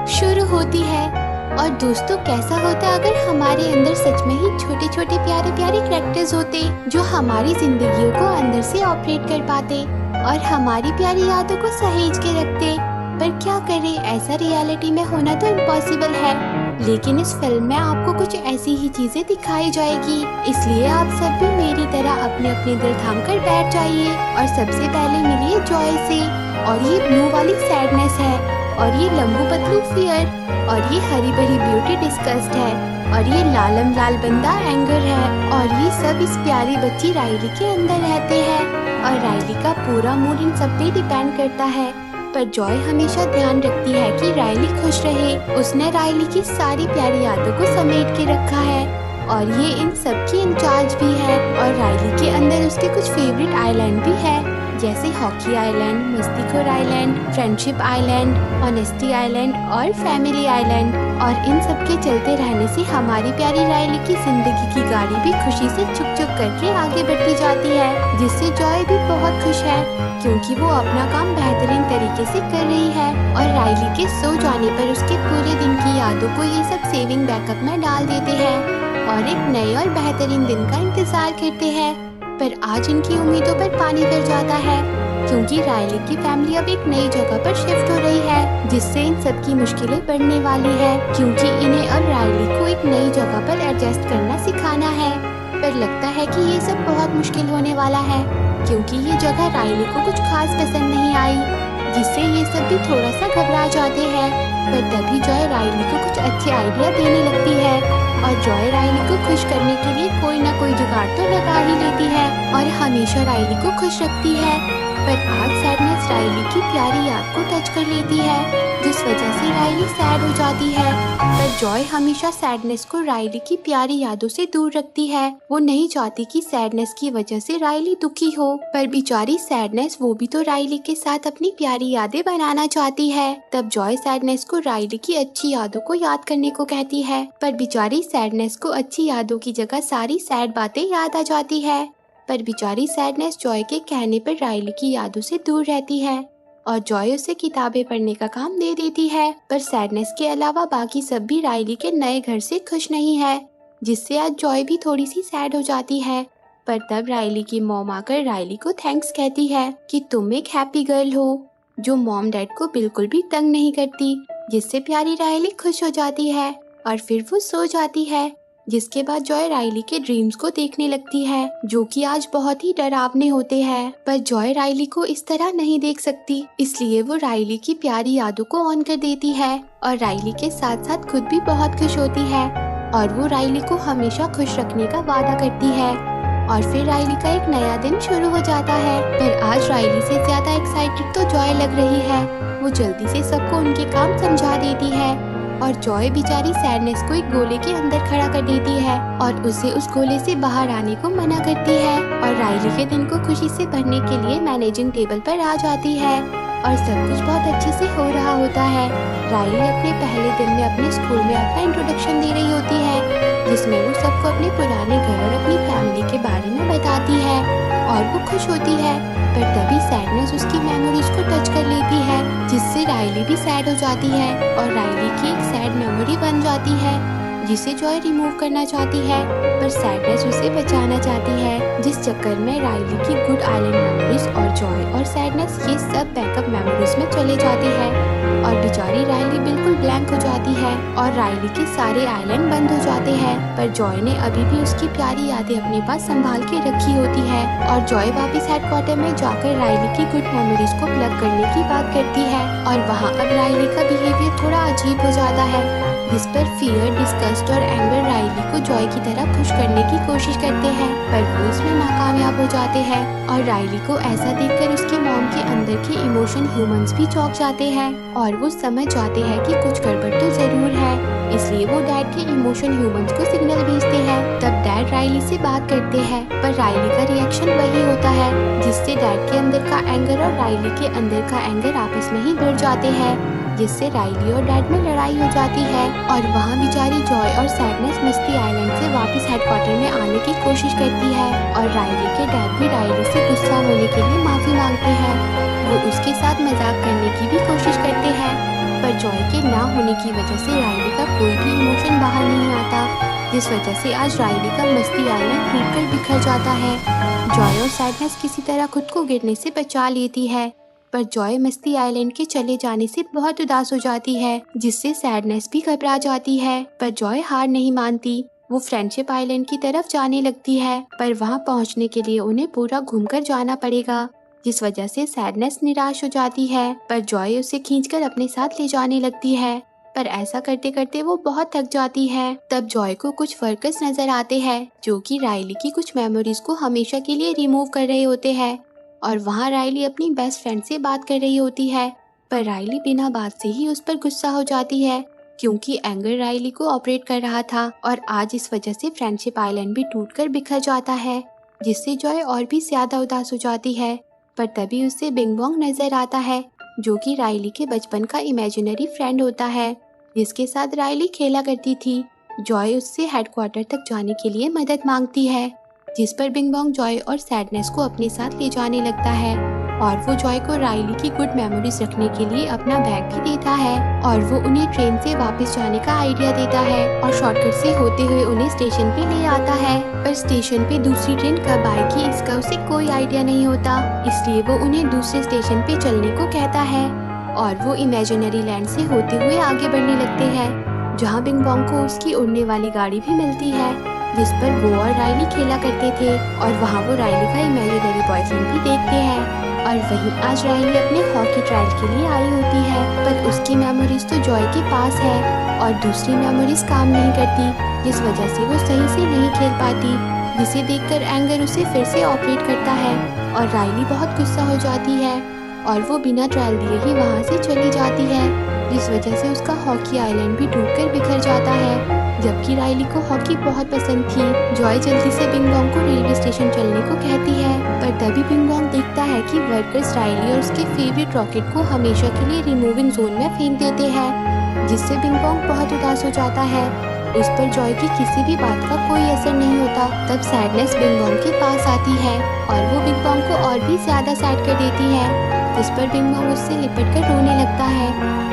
शुरू होती है। और दोस्तों, कैसा होता अगर हमारे अंदर सच में ही छोटे छोटे प्यारे प्यारे कैरेक्टर्स होते जो हमारी जिंदगियों को अंदर से ऑपरेट कर पाते और हमारी प्यारी यादों को सहेज के रखते। पर क्या करें, ऐसा रियलिटी में होना तो इम्पॉसिबल है। लेकिन इस फिल्म में आपको कुछ ऐसी ही चीजें दिखाई जाएगी, इसलिए आप सब भी मेरी तरह अपने अपने दिल थाम कर बैठ जाइए और सबसे पहले मिलिए जॉय से। और ये ब्लू वाली सैडनेस है, और ये लंबू पतलू फियर, और ये हरी भरी ब्यूटी डिस्कस्ट है, और ये लालम लाल बंदा एंगर है। और ये सब इस प्यारी बच्ची राइली के अंदर रहते हैं। और राइली का पूरा मूड इन सब पे डिपेंड करता है। पर जॉय हमेशा ध्यान रखती है कि राइली खुश रहे। उसने राइली की सारी प्यारी यादों को समेट के रखा है और ये इन सब की इंचार्ज भी है। और राइली के अंदर उसके कुछ फेवरेट आइलैंड भी है, जैसे हॉकी आइलैंड, मस्तीखोर island, friendship island, honesty island और फैमिली आइलैंड। और इन सब के चलते रहने से हमारी प्यारी राइली की जिंदगी की गाड़ी भी खुशी से चुक चुक करके आगे बढ़ती जाती है, जिससे जॉय भी बहुत खुश है क्योंकि वो अपना काम बेहतरीन तरीके से कर रही है। और राइली के सो जाने पर उसके पूरे दिन की यादों को ये सब सेविंग बैकअप में डाल देते हैं और एक नए और बेहतरीन दिन का इंतजार करते हैं। पर आज इनकी उम्मीदों पर पानी फिर जाता है क्योंकि राइली की फैमिली अब एक नई जगह पर शिफ्ट हो रही है, जिससे इन सब की मुश्किलें बढ़ने वाली है क्योंकि इन्हें अब राइली को एक नई जगह पर एडजस्ट करना सिखाना है। पर लगता है कि ये सब बहुत मुश्किल होने वाला है क्योंकि ये जगह राइली को कुछ खास पसंद नहीं आई, जिससे ये सब भी थोड़ा सा घबरा जाते हैं। पर तभी जॉय राइली को कुछ अच्छे आइडिया देने लगती है और जॉय राइली को खुश करने के लिए कोई ना कोई जुगाड़ तो लगा ही लेती है और हमेशा राइली को खुश रखती है। पर आज सैडनेस राइली की प्यारी याद को टच कर लेती है, जिस वजह से राइली सैड हो जाती है। पर जॉय हमेशा सैडनेस को राइली की प्यारी यादों से दूर रखती है। वो नहीं चाहती कि सैडनेस की वजह से राइली दुखी हो। पर बेचारी सैडनेस, वो भी तो राइली के साथ अपनी प्यारी यादें बनाना चाहती है। तब जॉय सैडनेस को राइली की अच्छी यादों को याद करने को कहती है, पर बेचारी सैडनेस को अच्छी यादों की जगह सारी सैड बातें याद आ जाती है। पर बेचारी सैडनेस जॉय के कहने पर राइली की यादों से दूर रहती है और जॉय उसे किताबें पढ़ने का काम दे देती है। पर सैडनेस के अलावा बाकी सब भी राइली के नए घर से खुश नहीं है, जिससे आज जॉय भी थोड़ी सी सैड हो जाती है। पर तब राइली की मॉम आकर राइली को थैंक्स कहती है कि तुम एक हैप्पी गर्ल हो जो मॉम डैड को बिल्कुल भी तंग नहीं करती, जिससे प्यारी राइली खुश हो जाती है और फिर वो सो जाती है। जिसके बाद जॉय राइली के ड्रीम्स को देखने लगती है जो कि आज बहुत ही डरावने होते हैं। पर जॉय राइली को इस तरह नहीं देख सकती, इसलिए वो राइली की प्यारी यादों को ऑन कर देती है और राइली के साथ साथ खुद भी बहुत खुश होती है और वो राइली को हमेशा खुश रखने का वादा करती है। और फिर राइली का एक नया दिन शुरू हो जाता है। पर आज राइली से ज्यादा एक्साइटेड तो जॉय लग रही है। वो जल्दी से सबको उनके काम समझा देती है और जॉय बेचारी सैडनेस को एक गोले के अंदर खड़ा कर देती है और उसे उस गोले से बाहर आने को मना करती है। और राइली के दिन को खुशी से भरने के लिए मैनेजिंग टेबल पर आ जाती है और सब कुछ बहुत अच्छे से हो रहा होता है। राइली अपने पहले दिन में अपने स्कूल में अपना इंट्रोडक्शन दे रही होती है, जिसमें वो सबको अपने पुराने घर और अपनी फैमिली के बारे में बताती है और वो खुश होती है। पर तभी सैडनेस उसकी मेमोरीज को टच कर लेती है, जिससे राइली भी सैड हो जाती है और राइली की एक सैड मेमोरी बन जाती है जिसे जॉय रिमूव करना चाहती है। पर सैडनेस उसे बचाना चाहती है, जिस चक्कर में राइली की गुड आइलैंड मेमोरीज और जॉय और सैडनेस ये सब बैकअप मेमोरीज में चले जाते हैं और बेचारी राइली बिल्कुल ब्लैंक हो जाती है और राइली के सारे आइलैंड बंद हो जाते हैं। पर जॉय ने अभी भी उसकी प्यारी यादें अपने पास संभाल के रखी होती है और जॉय वापिस हेडक्वार्टर में जाकर राइली की गुड मेमोरीज को प्लग करने की बात करती है। और वहाँ अब राइली का बिहेवियर थोड़ा अजीब हो जाता है, जिस पर फियर, डिस्गस्ट और एंगर राइली को जॉय की तरह खुश करने की कोशिश करते हैं, पर वो इसमें नाकामयाब हो जाते हैं। और राइली को ऐसा देखकर उसके मॉम के अंदर के इमोशन ह्यूमंस भी चौंक जाते हैं और वो समझ जाते हैं कि कुछ गड़बड़ तो जरूर है, इसलिए वो डैड के इमोशन ह्यूमंस को सिग्नल भेजते हैं। तब डैड राइली से बात करते हैं, पर राइली का रिएक्शन वही होता है, जिससे डैड के अंदर का एंगर और राइली के अंदर का एंगर आपस में ही भिड़ जाते हैं, जिससे राइली और डैड में लड़ाई हो जाती है। और वहाँ बेचारी जॉय और सैडनेस मस्ती आइलैंड से वापस हेडक्वार्टर में आने की कोशिश करती है और राइली के डैड भी राइली से गुस्सा होने के लिए माफी मांगते हैं। वो उसके साथ मजाक करने की भी कोशिश करते हैं, पर जॉय के ना होने की वजह से राइली का कोई भी इमोशन बाहर नहीं आता, जिस वजह से आज राइली का मस्ती आइलैंड टूटकर बिखर जाता है। जॉय और सैडनेस किसी तरह खुद को गिरने से बचा लेती है, पर जॉय मस्ती आइलैंड के चले जाने से बहुत उदास हो जाती है, जिससे सैडनेस भी घबरा जाती है। पर जॉय हार नहीं मानती, वो फ्रेंडशिप आइलैंड की तरफ जाने लगती है, पर वहाँ पहुँचने के लिए उन्हें पूरा घूमकर जाना पड़ेगा, जिस वजह से सैडनेस निराश हो जाती है। पर जॉय उसे खींचकर अपने साथ ले जाने लगती है, पर ऐसा करते करते वो बहुत थक जाती है। तब जॉय को कुछ वर्कर्स नजर आते हैं जो कि राइली की कुछ मेमोरीज को हमेशा के लिए रिमूव कर रहे होते हैं, और वहाँ राइली अपनी बेस्ट फ्रेंड से बात कर रही होती है, पर राइली बिना बात से ही उस पर गुस्सा हो जाती है, क्योंकि एंगर राइली को ऑपरेट कर रहा था, और आज इस वजह से फ्रेंडशिप आइलैंड भी टूटकर बिखर जाता है, जिससे जॉय और भी ज्यादा उदास हो जाती है। पर तभी उसे बिंग बोंग नजर आता है, जो कि राइली के बचपन का इमेजिनरी फ्रेंड होता है, जिसके साथ राइली खेला करती थी। जॉय उससे हेडक्वार्टर तक जाने के लिए मदद मांगती है, जिस पर बिंग बोंग जॉय और सैडनेस को अपने साथ ले जाने लगता है, और वो जॉय को राइली की गुड मेमोरीज रखने के लिए अपना बैग भी देता है, और वो उन्हें ट्रेन से वापस जाने का आइडिया देता है, और शॉर्टकट से होते हुए उन्हें स्टेशन पे ले आता है। पर स्टेशन पे दूसरी ट्रेन कब आएगी इसका उसे कोई आइडिया नहीं होता, इसलिए वो उन्हें दूसरे स्टेशन पे चलने को कहता है, और वो इमेजिनरी लैंड से होते हुए आगे बढ़ने लगते हैं, जहाँ बिंग बोंग को उसकी उड़ने वाली गाड़ी भी मिलती है, जिस पर वो और राइली खेला करते थे, और वहाँ वो राइली का इमेजिनरी बॉयफ्रेंड भी देखते हैं। और वहीं आज राइली अपने हॉकी ट्रायल के लिए आई होती है, पर उसकी मेमोरीज तो जॉय के पास है, और दूसरी मेमोरीज काम नहीं करती, जिस वजह से वो सही से नहीं खेल पाती, जिसे देखकर एंगर उसे फिर से ऑपरेट करता है, और राइली बहुत गुस्सा हो जाती है, और वो बिना ट्रायल दिए ही वहाँ से चली जाती है, जिस वजह से उसका हॉकी आइलैंड भी टूटकर बिखर जाता है। जबकि राइली को हॉकी बहुत पसंद थी। जॉय जल्दी से बिंग बोंग को रेलवे स्टेशन चलने को कहती है, पर तभी बिंग बोंग देखता है कि वर्कर्स राइली और उसके फेवरेट रॉकेट को हमेशा के लिए रिमूविंग जोन में फेंक देते हैं, जिससे बिंग बोंग बहुत उदास हो जाता है। उस पर जॉय की किसी भी बात का कोई असर नहीं होता। तब सैडनेस बिंग बोंग के पास आती है, और वो बिंग बोंग को और भी ज्यादा सैड कर देती है, जिस पर बिंग बोंग उससे लिपट कर रोने लगता है,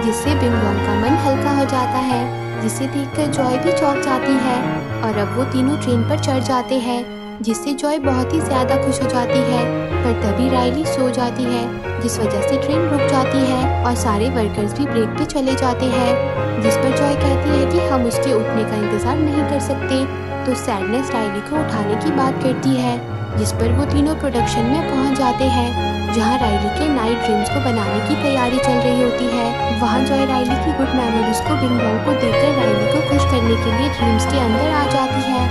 जिससे बिंग बोंग का मन हल्का हो जाता है, जिसे देखकर जॉय भी चौंक जाती है, और अब वो तीनों ट्रेन पर चढ़ जाते हैं, जिससे जॉय बहुत ही ज्यादा खुश हो जाती है। पर तभी राइली सो जाती है, जिस वजह से ट्रेन रुक जाती है, और सारे वर्कर्स भी ब्रेक पे चले जाते हैं, जिस पर जॉय कहती है कि हम उसके उठने का इंतजार नहीं कर सकते। तो सैडनेस राइली को उठाने की बात करती है, जिस पर वो तीनों प्रोडक्शन में पहुंच जाते हैं, जहां राइली के नाइट ड्रीम्स को बनाने की तैयारी चल रही होती है। वहां जॉय राइली की गुड मेमोरीज को बिंग बोंग को देखकर राइली को खुश करने के लिए ड्रीम्स के अंदर आ जाती है,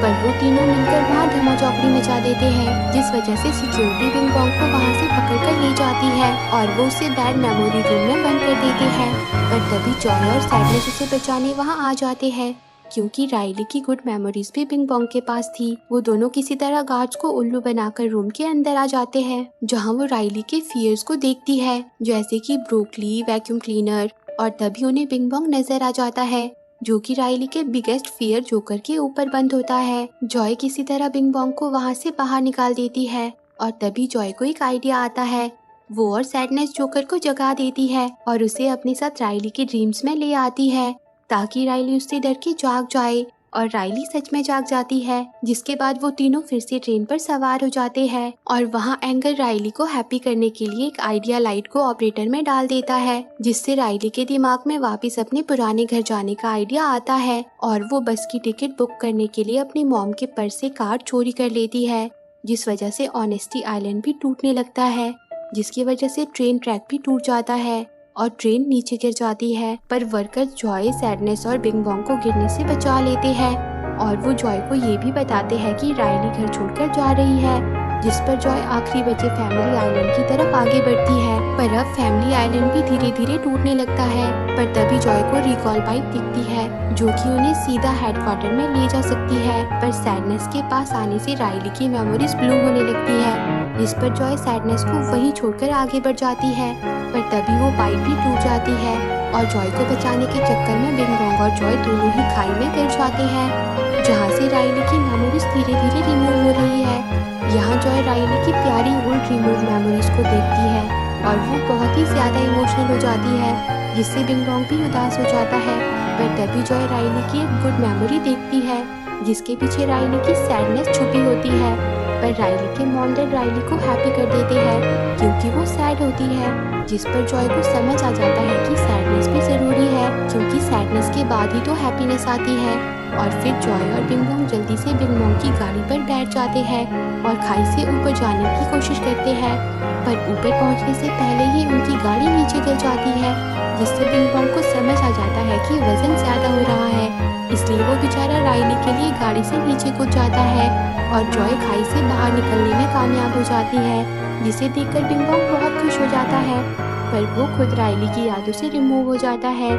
पर वो तीनों मिलकर वहां धमाचौकड़ी मचा देते हैं, जिस वजह से सिक्योरिटी बिंग बोंग को वहां से पकड़ कर ले जाती है, और वो उसे बैड मेमोरी रूम में बंद कर देते हैं। पर तभी जॉय और सैडनेस उसे बचाने वहां आ जाते हैं, क्योंकि राइली की गुड मेमोरीज भी बिंग बोंग के पास थी। वो दोनों किसी तरह गार्ड्स को उल्लू बनाकर रूम के अंदर आ जाते हैं, जहां वो राइली के फियर्स को देखती है, जैसे कि ब्रोकली, वैक्यूम क्लीनर, और तभी उन्हें बिंग बोंग नजर आ जाता है, जो कि राइली के बिगेस्ट फियर जोकर के ऊपर बंद होता है। जॉय किसी तरह बिंग बोंग को वहां से बाहर निकाल देती है, और तभी जॉय को एक आइडिया आता है। वो और सैडनेस जोकर को जगा देती है, और उसे अपने साथ राइली के ड्रीम्स में ले आती है, ताकि राइली उससे डर के जाग जाए, और राइली सच में जाग जाती है, जिसके बाद वो तीनों फिर से ट्रेन पर सवार हो जाते हैं, और वहाँ एंगर राइली को हैप्पी करने के लिए एक आइडिया लाइट को ऑपरेटर में डाल देता है, जिससे राइली के दिमाग में वापस अपने पुराने घर जाने का आइडिया आता है, और वो बस की टिकट बुक करने के लिए अपनी मॉम के पर्स से कार्ड चोरी कर लेती है, जिस वजह से ऑनेस्टी आइलैंड भी टूटने लगता है, जिसकी वजह से ट्रेन ट्रैक भी टूट जाता है, और ट्रेन नीचे गिर जाती है। पर वर्कर्स जॉय, सैडनेस और बिंग बोंग को गिरने से बचा लेते हैं, और वो जॉय को ये भी बताते हैं कि राइली घर छोड़कर जा रही है, जिस पर जॉय आखिरी बचे फैमिली आइलैंड की तरफ आगे बढ़ती है। पर अब फैमिली आइलैंड भी धीरे धीरे टूटने लगता है। पर तभी जॉय को रिकॉल बाइक दिखती है, जो कि उन्हें सीधा हेडक्वार्टर में ले जा सकती है। पर सैडनेस के पास आने से राइली की मेमोरीज ब्लू होने लगती है, जिस पर जॉय सैडनेस को वहीं छोड़कर आगे बढ़ जाती है। पर तभी वो बाइक भी टूट जाती है, और जॉय को बचाने के चक्कर में बिंग बोंग और जॉय दोनों ही खाई में गिर जाते हैं, जहाँ से राइली की मेमोरीज धीरे धीरे रिमूव हो रही है। यहाँ जॉय राइली की प्यारी ओल्ड रिमूव मेमोरीज को देखती है, और वो बहुत ही ज्यादा इमोशनल हो जाती है, जिससे बिंग बॉन्ग भी उदास हो जाता है। पर तभी जॉय राइली की एक गुड मेमोरी देखती है जिसके पीछे राइली की सैडनेस छुपी होती है। पर राइली के मॉम डैड राइली को हैप्पी कर देते हैं क्योंकि वो सैड होती है, जिस पर जॉय को समझ आ जाता है कि सैडनेस भी ज़रूरी है क्योंकि सैडनेस के बाद ही तो हैप्पीनेस आती है। और फिर जॉय और बिंग बॉन्ग जल्दी से बिंग बॉन्ग की गाड़ी पर बैठ जाते हैं और खाई से ऊपर जाने की कोशिश करते हैं। पर ऊपर पहुंचने से पहले ही उनकी गाड़ी नीचे गिर जाती है, जिससे बिंग बॉन्ग को समझ आ जाता है कि वजन ज़्यादा हो रहा है, इसलिए वो बेचारा राइली के लिए गाड़ी से नीचे कूद जाता है और जॉय खाई से बाहर निकलने में कामयाब हो जाती है, जिसे देखकर बिंग बॉन्ग बहुत खुश हो जाता है। पर वो खुद राइली की यादों से रिमूव हो जाता है,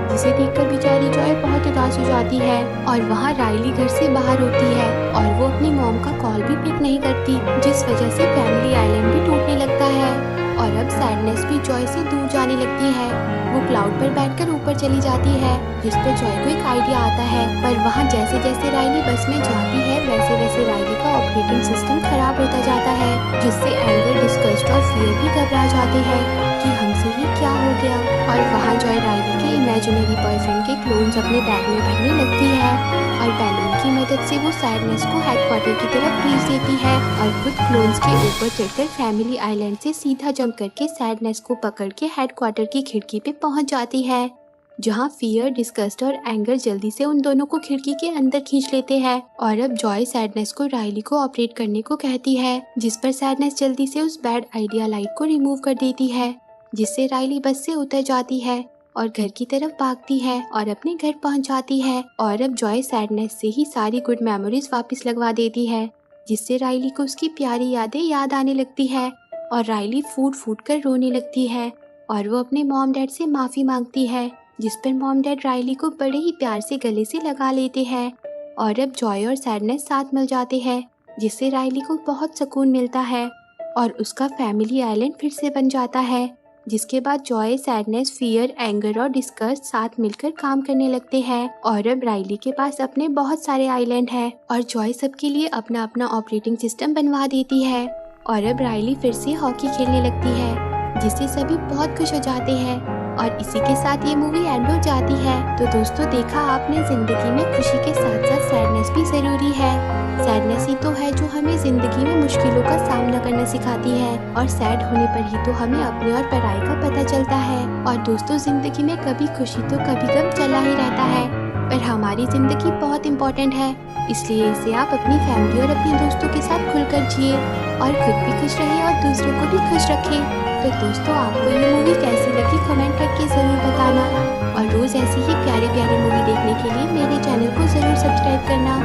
जिसे देखकर बेचारी जॉय बहुत उदास हो जाती है। और वहाँ राइली घर से बाहर होती है और वो अपनी मॉम का कॉल भी पिक नहीं करती, जिस वजह से फैमिली आइलैंड भी टूटने लगता है और अब सैडनेस भी जॉय से दूर जाने लगती है। वो क्लाउड पर बैठकर ऊपर चली जाती है, जिस पर जॉय को एक आइडिया आता है। पर वहाँ जैसे जैसे राइली बस में जाती है वैसे वैसे राइली का ऑपरेटिंग सिस्टम खराब होता जाता है, जिससे एंगर, डिस्गस्ट और फियर भी घबरा जाते हैं कि हमसे ये क्या हो गया। और वहाँ जॉय राइली के इमेजिनरी बॉयफ्रेंड के क्लोन्स अपने बैग में भरने लगती है और बैलून की मदद से वो सैडनेस को हेडक्वार्टर की तरफ भेज देती है और खुद क्लोन्स के ऊपर चढ़कर फैमिली आइलैंड से सीधा जंप करके सैडनेस को पकड़ के हेडक्वार्टर की खिड़की पे पहुंच जाती है, जहां फियर, डिस्गस्ट और एंगर जल्दी से उन दोनों को खिड़की के अंदर खींच लेते हैं। और अब जॉय सैडनेस को राइली को ऑपरेट करने को कहती है, जिस पर सैडनेस जल्दी से उस बैड आइडिया लाइट को रिमूव कर देती है, जिससे राइली बस से उतर जाती है और घर की तरफ भागती है और अपने घर पहुंच जाती है। और अब जॉय सैडनेस से ही सारी गुड मेमोरीज वापस लगवा देती है, जिससे राइली को उसकी प्यारी यादें याद आने लगती है और राइली फूट फूट कर रोने लगती है और वो अपने मॉम डैड से माफ़ी मांगती है, जिस पर मॉम डैड राइली को बड़े ही प्यार से गले से लगा लेते हैं। और अब जॉय और सैडनेस साथ मिल जाते हैं, जिससे राइली को बहुत सुकून मिलता है और उसका फैमिली आइलैंड फिर से बन जाता है, जिसके बाद जॉय, सैडनेस, फियर, एंगर और डिस्गस्ट साथ मिलकर काम करने लगते हैं। और अब राइली के पास अपने बहुत सारे आइलैंड हैं और जॉय सबके लिए अपना अपना ऑपरेटिंग सिस्टम बनवा देती है। और अब राइली फिर से हॉकी खेलने लगती है, जिससे सभी बहुत खुश हो जाते हैं और इसी के साथ ये मूवी एंड हो जाती है। तो दोस्तों, देखा आपने, जिंदगी में खुशी के साथ साथ सैडनेस भी ज़रूरी है। सैडनेस ही तो है जो हमें ज़िंदगी में मुश्किलों का सामना करना सिखाती है और सैड होने पर ही तो हमें अपने और पराई का पता चलता है। और दोस्तों, ज़िंदगी में कभी खुशी तो कभी गम चला ही रहता है, पर हमारी ज़िंदगी बहुत इम्पोर्टेंट है, इसलिए इसे आप अपनी फैमिली और अपने दोस्तों के साथ खुलकर जिए और खुद भी खुश रहें और दूसरों को भी खुश रखें। तो दोस्तों, आपको ये मूवी कैसी लगी कमेंट करके ज़रूर बताना और रोज़ ऐसी ही प्यारे प्यारे मूवी देखने के लिए मेरे चैनल को ज़रूर सब्सक्राइब करना।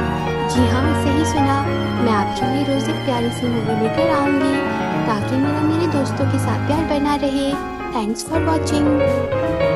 जी हाँ, सही सुना, मैं आपके लिए रोज़ एक प्यारी सी मूवी लेकर आऊँगी ताकि मेरा मेरे दोस्तों के साथ प्यार बना रहे। Thanks for watching.